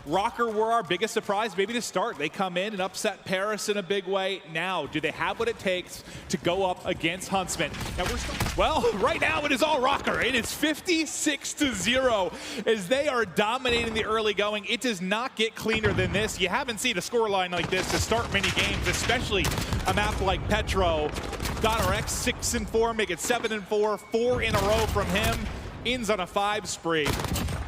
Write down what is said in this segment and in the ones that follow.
RØKKR were our biggest surprise maybe to start. They come in and upset Paris in a big way. Now, do they have what it takes to go up against Huntsmen? Now well, right now it is all RØKKR. It is 56-0 as they are dominating the early going. It does not get cleaner than this. You haven't seen a scoreline like this to start many games, especially a map like Petro. RØKKR 6-4, make it 7-4, 4 in a row from him. Ends on a 5 spree.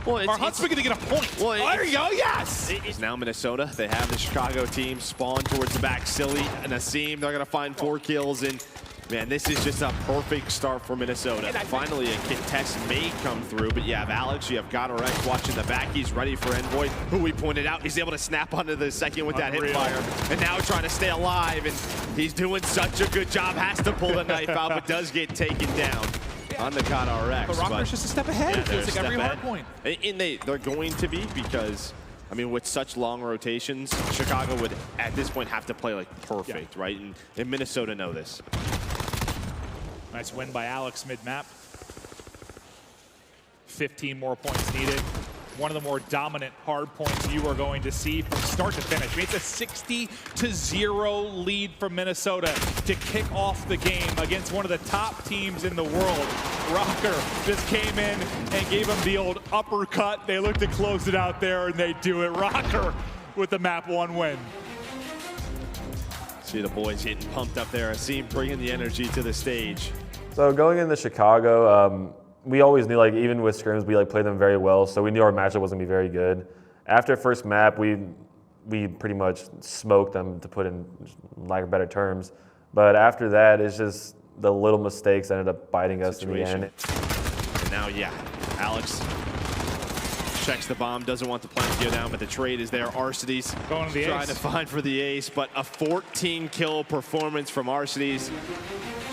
Well, are Huntsmen going to get a point? Well, there you go, yes! It's now Minnesota. They have the Chicago team spawn towards the back. Silly and Asim, they're going to find 4 kills. And man, this is just a perfect start for Minnesota. Finally, a contest may come through, but you have Alex, you have RØKKR watching the back. He's ready for Envoy, who we pointed out. He's able to snap onto the second with that hip fire. And now trying to stay alive, and he's doing such a good job. Has to pull the knife out, but does get taken down on the RØKKR. But RØKKR's just a step ahead. Yeah, It feels like every hard point. And they're going to be, because I mean, with such long rotations, Chicago would at this point have to play like perfect, right? And Minnesota know this. Nice win by Alex mid-map. 15 more points needed. One of the more dominant hard points you are going to see from start to finish. I mean, it's a 60-0 lead from Minnesota to kick off the game against one of the top teams in the world. RØKKR just came in and gave them the old uppercut. They look to close it out there, and they do it. RØKKR with the map 1 win. See the boys getting pumped up there. I see him bringing the energy to the stage. So going into Chicago, we always knew, like, even with scrims, we played them very well, so we knew our matchup wasn't gonna be very good. After first map, we pretty much smoked them, to put in lack of better terms. But after that, it's just the little mistakes that ended up biting us in the end. And now, yeah, Alex checks the bomb, doesn't want the plant to go down, but the trade is there. Arcides going to the trying to find for the ace, but a 14-kill performance from Arcides.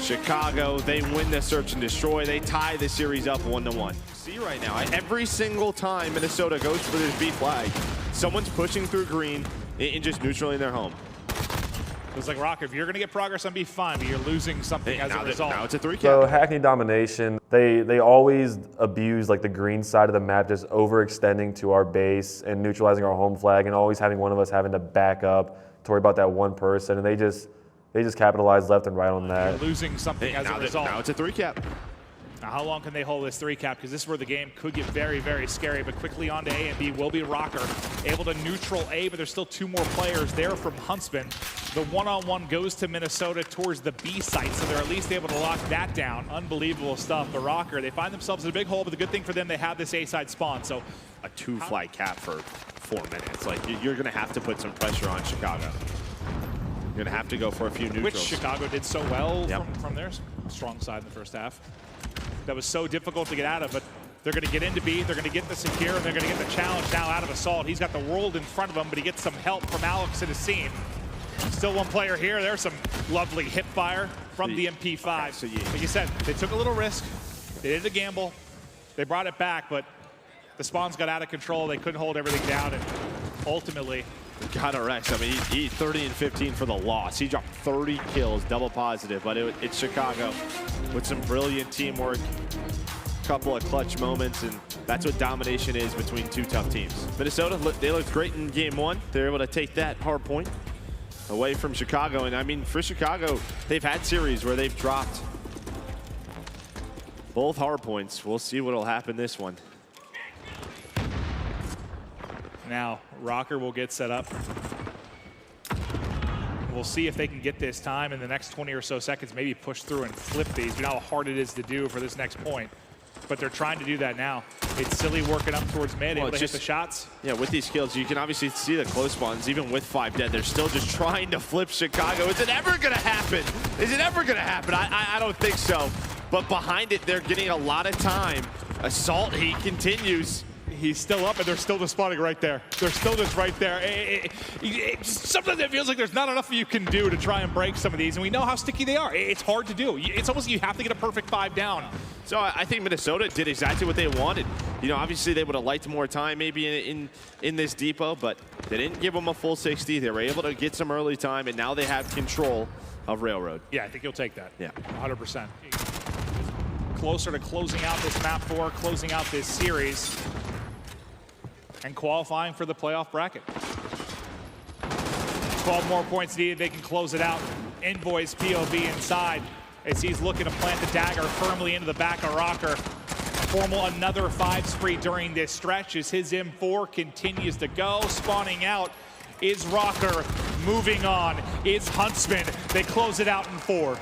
Chicago, they win the search and destroy. They tie the series up 1-1. See right now, every single time Minnesota goes for this B flag, someone's pushing through green and just neutraling their home. It's like, RØKKR, if you're going to get progress on B, fine, but you're losing something as a result. Now it's a 3-cap. So Hackney domination, they always abuse like the green side of the map, just overextending to our base and neutralizing our home flag, and always having one of us having to back up to worry about that one person, and they just capitalize left and right on that. You're losing something as a result. Now it's a 3-cap. Now, how long can they hold this 3-cap? Because this is where the game could get very, very scary. But quickly on to A and B will be RØKKR. Able to neutral A, but there's still 2 more players there from Huntsmen. The one-on-one goes to Minnesota towards the B site, so they're at least able to lock that down. Unbelievable stuff. But RØKKR, they find themselves in a big hole, but the good thing for them, they have this A-side spawn. So a 2-flag cap for 4 minutes. Like, you're going to have to put some pressure on Chicago. You're going to have to go for a few neutrals. Which Chicago did so well from their strong side in the first half. That was so difficult to get out of, but they're going to get into B, they're going to get the secure, and they're going to get the challenge now out of Assault. He's got the world in front of him, but he gets some help from Alex and Asim. Still one player here. There's some lovely hip fire from the MP5. Okay, so like you said, they took a little risk. They did a gamble. They brought it back, but the spawns got out of control. They couldn't hold everything down, and ultimately, RØKKR, I mean, he 30 and 15 for the loss. He dropped 30 kills, double positive, but it's Chicago with some brilliant teamwork, couple of clutch moments, and that's what domination is between 2 tough teams. Minnesota, they looked great in game 1. They're able to take that hard point away from Chicago, and I mean, for Chicago, they've had series where they've dropped both hard points. We'll see what'll happen this one. Now, RØKKR will get set up. We'll see if they can get this time in the next 20 or so seconds, maybe push through and flip these. You know how hard it is to do for this next point. But they're trying to do that now. It's Silly working up towards mid, able to hit the shots. Yeah, with these kills, you can obviously see the close spawns. Even with 5 dead, they're still just trying to flip Chicago. Is it ever going to happen? Is it ever going to happen? I don't think so. But behind it, they're getting a lot of time. Assault, he continues. He's still up, and they're still just spawning right there. They're still just right there. Sometimes it feels like there's not enough you can do to try and break some of these, and we know how sticky they are. It's hard to do. It's almost you have to get a perfect 5 down. So I think Minnesota did exactly what they wanted. You know, obviously they would have liked more time maybe in this depot, but they didn't give them a full 60. They were able to get some early time, and now they have control of Railroad. Yeah, I think you'll take that. Yeah. 100%. Closer to closing out this map 4, closing out this series. and qualifying for the playoff bracket. 12 more points needed, they can close it out. Envoy's POV inside as he's looking to plant the dagger firmly into the back of RØKKR. Formal another 5 spree during this stretch as his M4 continues to go. Spawning out is RØKKR. Moving on is Huntsmen. They close it out in 4.